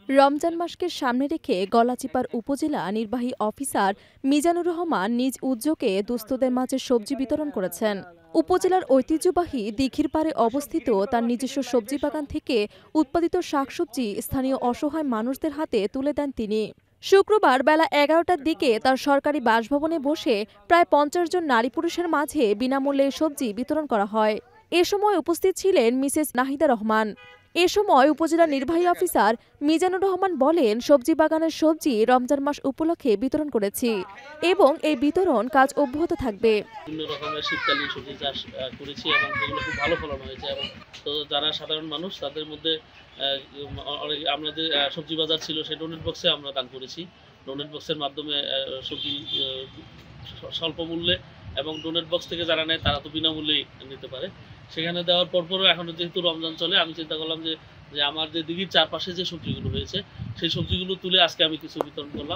রমজান মাসকে সামনে রেখে গলাচিপার উপজেলা নির্বাহী অফিসার মিজানুর রহমান নিজ উদ্যোগে দুস্থদের মাঝে সবজি বিতরণ করেছেন। উপজেলার ঐতিহ্যবাহী দিঘির পাড়ে অবস্থিত তার নিজস্ব সবজি বাগান থেকে উৎপাদিত শাকসবজি স্থানীয় অসহায় মানুষদের হাতে তুলে দেন তিনি। শুক্রবার বেলা ১১টার দিকে তার সরকারি বাসভবনে বসে প্রায় ৫০ জন নারী পুরুষের মাঝে বিনামূল্যে সবজি বিতরণ করা হয়। এ সময় উপস্থিত ছিলেন মিসেস নাহিদা রহমান। এ সময় উপজেলা নির্বাহী অফিসার মিজানুর রহমান বলেন, সবজি বাগানের সবজি রমজান মাস উপলক্ষে বিতরণ করেছি এবং এই বিতরণ কাজ অব্যাহত থাকবে। বিভিন্ন রকমের শীতকালীন সবজি চাষ করেছি এবং যেগুলো খুব ভালো ফলন হয়েছে। এবং তো যারা সাধারণ মানুষ তাদের মধ্যে অনেক আমাদের সবজি বাজার ছিল, সেই ডোনেট বক্সে আমরা দান করেছি। ডোনেট বক্সের মাধ্যমে সবজি স্বল্প মূল্যে এবং ডোনেট বক্স থেকে যারা নেয় তারা তো বিনামূল্যেই নিতে পারে। সেখানে দেওয়ার পরপরও এখন যেহেতু রমজান চলে, আমি চিন্তা করলাম যে আমার যে দিঘির চারপাশে যে সবজিগুলো হয়েছে সেই সবজিগুলো তুলে আজকে আমি কিছু বিতরণ করলাম।